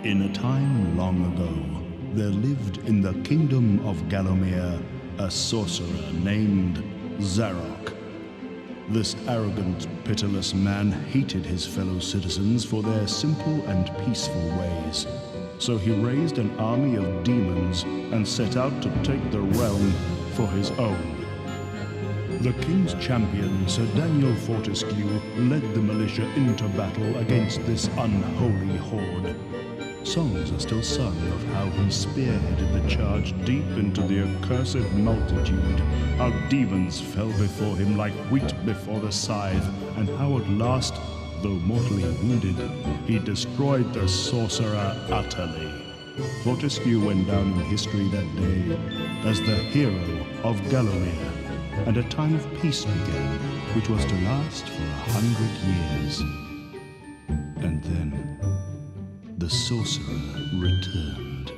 In a time long ago, there lived in the kingdom of Gallowmere a sorcerer named Zarok. This arrogant, pitiless man hated his fellow citizens for their simple and peaceful ways. So he raised an army of demons and set out to take the realm for his own. The king's champion, Sir Daniel Fortescue, led the militia into battle against this unholy horde. Songs are still sung of how he spearheaded the charge deep into the accursed multitude, how demons fell before him like wheat before the scythe, and how at last, though mortally wounded, he destroyed the sorcerer utterly. Fortescue went down in history that day as the hero of Gallowmere, and a time of peace began, which was to last for 100 years. And then the sorcerer returned.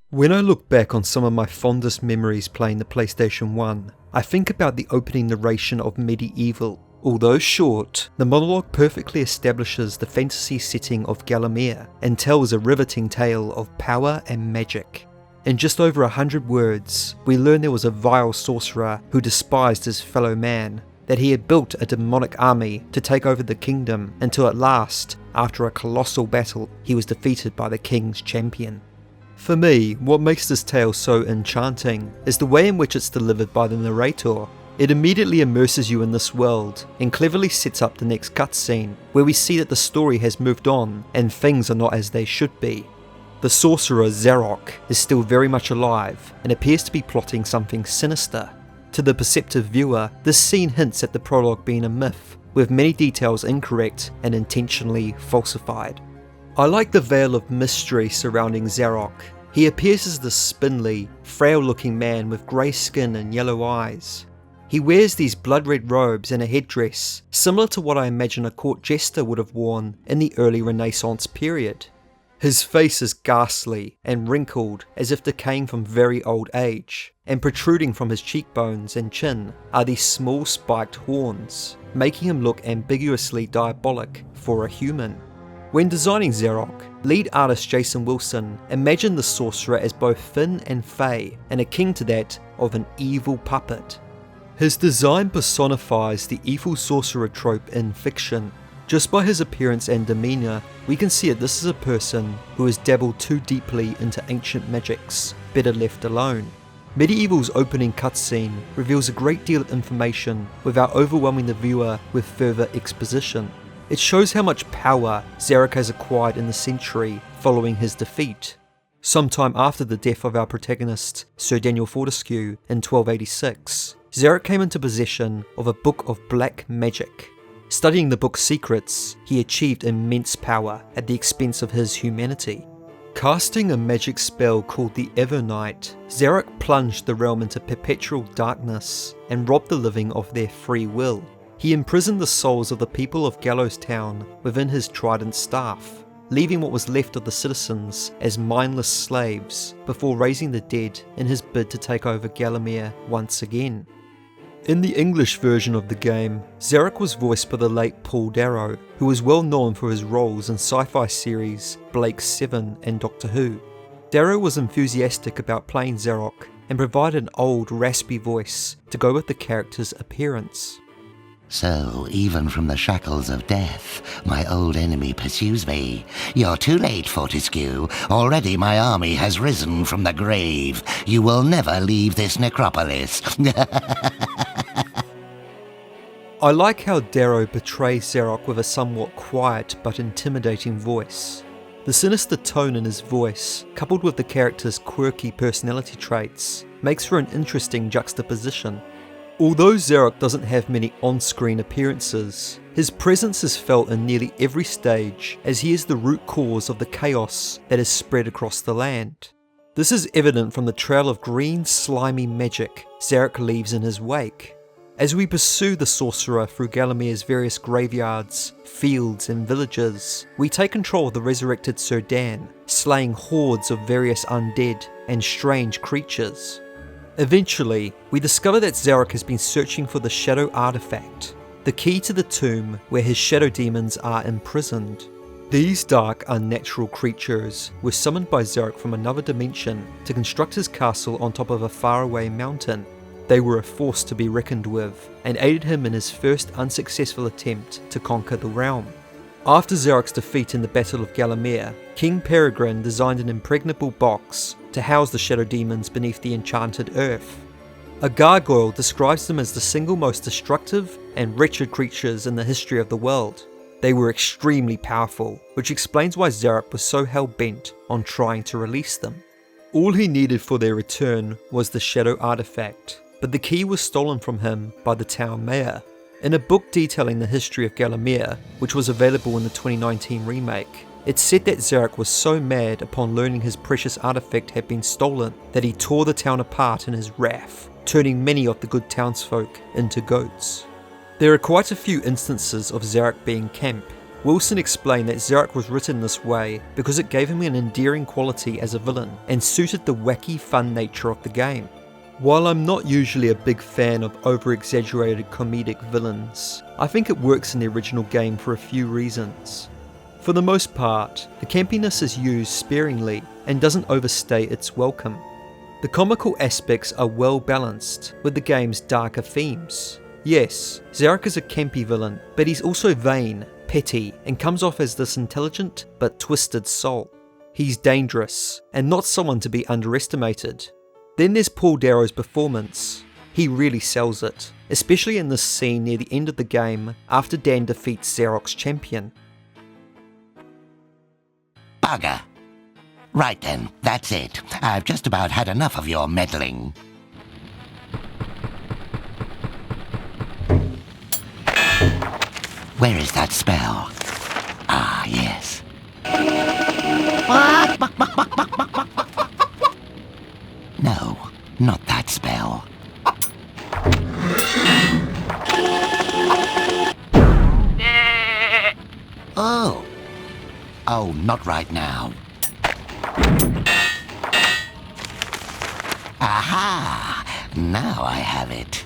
When I look back on some of my fondest memories playing the PlayStation 1, I think about the opening narration of MediEvil. Although short, the monologue perfectly establishes the fantasy setting of Gallowmere and tells a riveting tale of power and magic. In just over 100 words, we learn there was a vile sorcerer who despised his fellow man, that he had built a demonic army to take over the kingdom until at last, after a colossal battle, he was defeated by the king's champion. For me, what makes this tale so enchanting is the way in which it's delivered by the narrator. It immediately immerses you in this world and cleverly sets up the next cutscene, where we see that the story has moved on and things are not as they should be. The sorcerer Zarok is still very much alive and appears to be plotting something sinister. To the perceptive viewer, this scene hints at the prologue being a myth, with many details incorrect and intentionally falsified. I like the veil of mystery surrounding Zarok. He appears as this spindly, frail-looking man with grey skin and yellow eyes. He wears these blood-red robes and a headdress, similar to what I imagine a court jester would have worn in the early Renaissance period. His face is ghastly and wrinkled as if decaying from very old age, and protruding from his cheekbones and chin are these small spiked horns, making him look ambiguously diabolic for a human. When designing Zarok, lead artist Jason Wilson imagined the sorcerer as both thin and fey, and akin to that of an evil puppet. His design personifies the evil sorcerer trope in fiction. Just by his appearance and demeanor, we can see that this is a person who has dabbled too deeply into ancient magics, better left alone. MediEvil's opening cutscene reveals a great deal of information without overwhelming the viewer with further exposition. It shows how much power Zarok has acquired in the century following his defeat. Sometime after the death of our protagonist, Sir Daniel Fortescue, in 1286, Zarok came into possession of a book of black magic. Studying the book's secrets, he achieved immense power at the expense of his humanity. Casting a magic spell called the Evernight, Zarok plunged the realm into perpetual darkness and robbed the living of their free will. He imprisoned the souls of the people of Gallows Town within his trident staff, leaving what was left of the citizens as mindless slaves before raising the dead in his bid to take over Gallowmere once again. In the English version of the game, Zarok was voiced by the late Paul Darrow, who was well known for his roles in sci-fi series Blake's 7 and Doctor Who. Darrow was enthusiastic about playing Zarok and provided an old, raspy voice to go with the character's appearance. So, even from the shackles of death, my old enemy pursues me. You're too late, Fortescue. Already my army has risen from the grave. You will never leave this necropolis. I like how Darrow portrays Zarok with a somewhat quiet but intimidating voice. The sinister tone in his voice, coupled with the character's quirky personality traits, makes for an interesting juxtaposition. Although Zarok doesn't have many on-screen appearances, his presence is felt in nearly every stage as he is the root cause of the chaos that is spread across the land. This is evident from the trail of green slimy magic Zarok leaves in his wake. As we pursue the sorcerer through Gallowmere's various graveyards, fields and villages, we take control of the resurrected Sir Dan, slaying hordes of various undead and strange creatures. Eventually, we discover that Zarok has been searching for the Shadow Artifact, the key to the tomb where his shadow demons are imprisoned. These dark, unnatural creatures were summoned by Zarok from another dimension to construct his castle on top of a faraway mountain. They were a force to be reckoned with, and aided him in his first unsuccessful attempt to conquer the realm. After Zarok's defeat in the Battle of Gallowmere, King Peregrine designed an impregnable box to house the shadow demons beneath the enchanted earth. A gargoyle describes them as the single most destructive and wretched creatures in the history of the world. They were extremely powerful, which explains why Zarok was so hell-bent on trying to release them. All he needed for their return was the shadow artifact, but the key was stolen from him by the town mayor. In a book detailing the history of Gallowmere, which was available in the 2019 remake, it said that Zarok was so mad upon learning his precious artifact had been stolen that he tore the town apart in his wrath, turning many of the good townsfolk into goats. There are quite a few instances of Zarok being camp. Wilson explained that Zarok was written this way because it gave him an endearing quality as a villain and suited the wacky fun nature of the game. While I'm not usually a big fan of over-exaggerated comedic villains, I think it works in the original game for a few reasons. For the most part, the campiness is used sparingly and doesn't overstay its welcome. The comical aspects are well balanced with the game's darker themes. Yes, Zarok is a campy villain, but he's also vain, petty, and comes off as this intelligent but twisted soul. He's dangerous, and not someone to be underestimated. Then there's Paul Darrow's performance. He really sells it, especially in this scene near the end of the game after Dan defeats Zarok's champion. Bugger. Right then, that's it. I've just about had enough of your meddling. Where is that spell? Ah, yes. No, not that spell. Oh. Oh, not right now. Aha! Now I have it.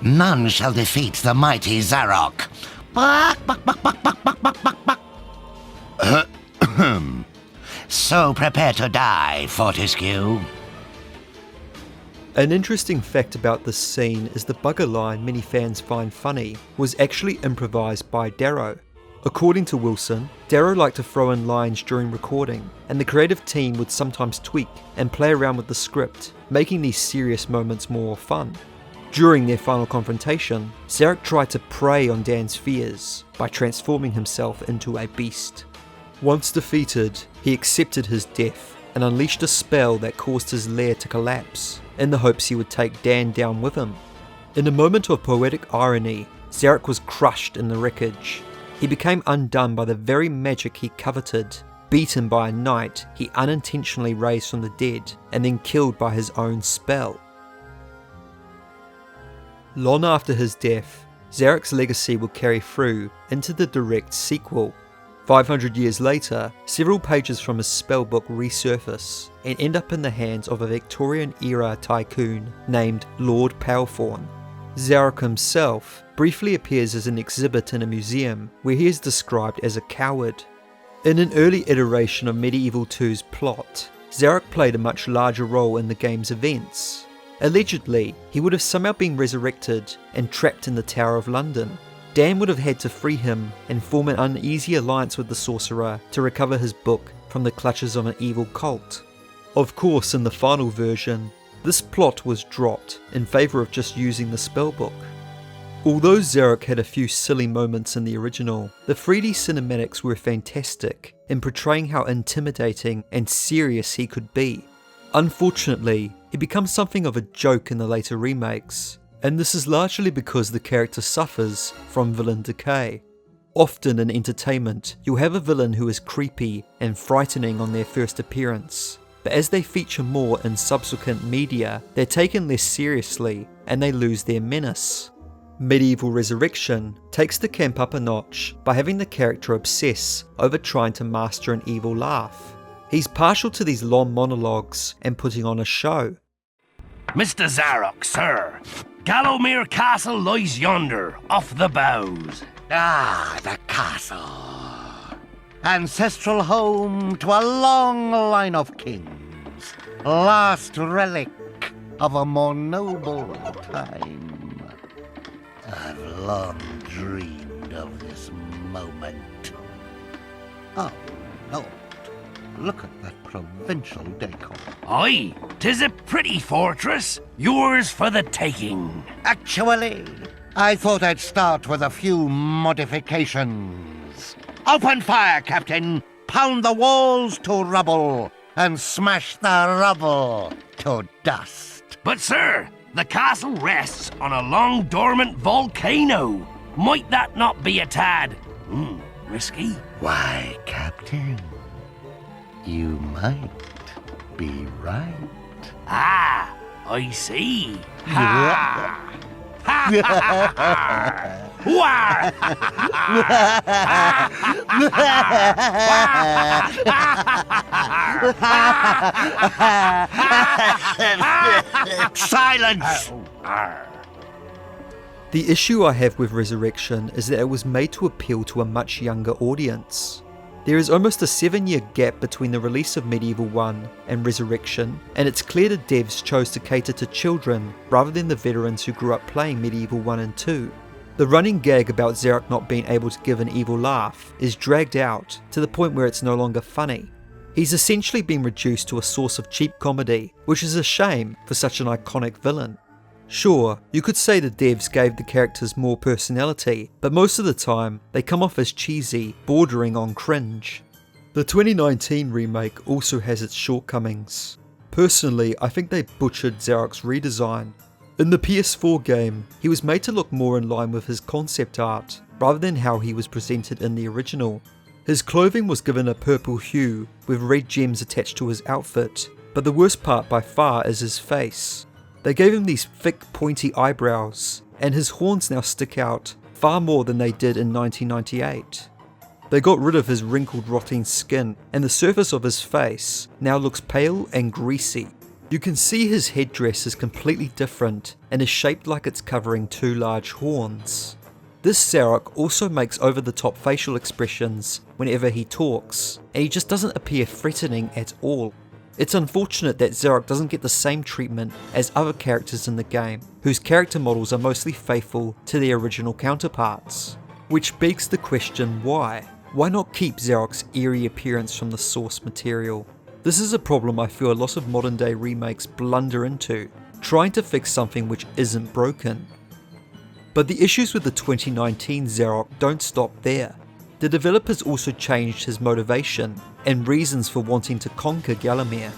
None shall defeat the mighty Zarok. So prepare to die, Fortescue. An interesting fact about this scene is the bugger line many fans find funny was actually improvised by Darrow. According to Wilson, Darrow liked to throw in lines during recording, and the creative team would sometimes tweak and play around with the script, making these serious moments more fun. During their final confrontation, Zarok tried to prey on Dan's fears by transforming himself into a beast. Once defeated, he accepted his death and unleashed a spell that caused his lair to collapse, in the hopes he would take Dan down with him. In a moment of poetic irony, Zarok was crushed in the wreckage. He became undone by the very magic he coveted, beaten by a knight he unintentionally raised from the dead, and then killed by his own spell. Long after his death, Zarok's legacy would carry through into the direct sequel. 500 years later, several pages from his spellbook resurface and end up in the hands of a Victorian-era tycoon named Lord Palethorn. Zarok himself briefly appears as an exhibit in a museum where he is described as a coward. In an early iteration of MediEvil 2's plot, Zarok played a much larger role in the game's events. Allegedly, he would have somehow been resurrected and trapped in the Tower of London. Dan would have had to free him and form an uneasy alliance with the sorcerer to recover his book from the clutches of an evil cult. Of course, in the final version, this plot was dropped in favour of just using the spellbook. Although Zarok had a few silly moments in the original, the 3D cinematics were fantastic in portraying how intimidating and serious he could be. Unfortunately, he becomes something of a joke in the later remakes, and this is largely because the character suffers from villain decay. Often in entertainment, you'll have a villain who is creepy and frightening on their first appearance, but as they feature more in subsequent media, they're taken less seriously and they lose their menace. MediEvil Resurrection takes the camp up a notch by having the character obsess over trying to master an evil laugh. He's partial to these long monologues and putting on a show. Mr. Zarok, sir, Gallowmere Castle lies yonder, off the bows. Ah, the castle. Ancestral home to a long line of kings. Last relic of a more noble time. I've long dreamed of this moment. Oh, Lord, look at that provincial decor. Aye, 'tis a pretty fortress, yours for the taking. Actually, I thought I'd start with a few modifications. Open fire, Captain! Pound the walls to rubble, and smash the rubble to dust. But sir, the castle rests on a long dormant volcano. Might that not be a tad, risky? Why, Captain, you might be right. Ah, I see. Ha! Ha ha ha! Wah! Silence! The issue I have with Resurrection is that it was made to appeal to a much younger audience. There is almost a 7-year gap between the release of MediEvil 1 and Resurrection, and it's clear the devs chose to cater to children rather than the veterans who grew up playing MediEvil 1 and 2. The running gag about Zarok not being able to give an evil laugh is dragged out to the point where it's no longer funny. He's essentially been reduced to a source of cheap comedy, which is a shame for such an iconic villain. Sure, you could say the devs gave the characters more personality, but most of the time they come off as cheesy, bordering on cringe. The 2019 remake also has its shortcomings. Personally, I think they butchered Zarok's redesign. In the PS4 game, he was made to look more in line with his concept art, rather than how he was presented in the original. His clothing was given a purple hue, with red gems attached to his outfit, but the worst part by far is his face. They gave him these thick pointy eyebrows, and his horns now stick out far more than they did in 1998. They got rid of his wrinkled rotting skin, and the surface of his face now looks pale and greasy. You can see his headdress is completely different and is shaped like it's covering 2 large horns. This Zarok also makes over-the-top facial expressions whenever he talks, and he just doesn't appear threatening at all. It's unfortunate that Zarok doesn't get the same treatment as other characters in the game, whose character models are mostly faithful to their original counterparts. Which begs the question why? Why not keep Zarok's eerie appearance from the source material? This is a problem I feel a lot of modern day remakes blunder into, trying to fix something which isn't broken. But the issues with the 2019 Zarok don't stop there. The developers also changed his motivation and reasons for wanting to conquer Gallowmere.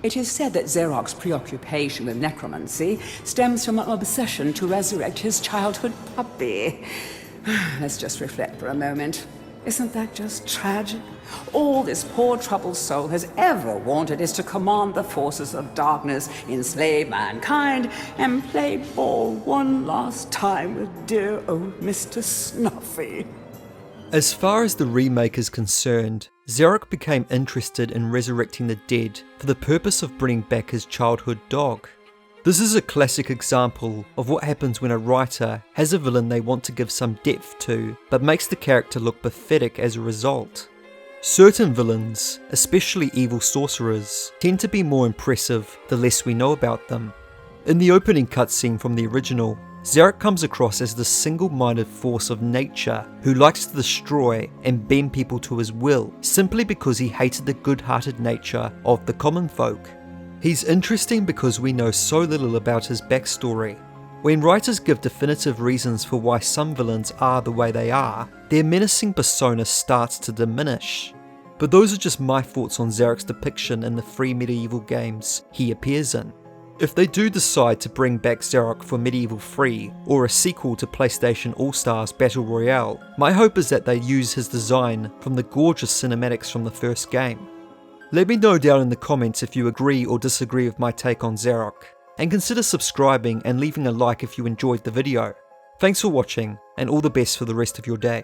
It is said that Zarok's preoccupation with necromancy stems from an obsession to resurrect his childhood puppy. Let's just reflect for a moment. Isn't that just tragic? All this poor troubled soul has ever wanted is to command the forces of darkness, enslave mankind, and play ball one last time with dear old Mr. Snuffy. As far as the remake is concerned, Zarok became interested in resurrecting the dead for the purpose of bringing back his childhood dog. This is a classic example of what happens when a writer has a villain they want to give some depth to, but makes the character look pathetic as a result. Certain villains, especially evil sorcerers, tend to be more impressive the less we know about them. In the opening cutscene from the original, Zarok comes across as the single-minded force of nature who likes to destroy and bend people to his will simply because he hated the good-hearted nature of the common folk. He's interesting because we know so little about his backstory. When writers give definitive reasons for why some villains are the way they are, their menacing persona starts to diminish. But those are just my thoughts on Zarok's depiction in the 3 MediEvil games he appears in. If they do decide to bring back Zarok for MediEvil 3 or a sequel to PlayStation All-Stars Battle Royale, my hope is that they use his design from the gorgeous cinematics from the first game. Let me know down in the comments if you agree or disagree with my take on Zarok. and consider subscribing and leaving a like if you enjoyed the video. Thanks for watching, and all the best for the rest of your day.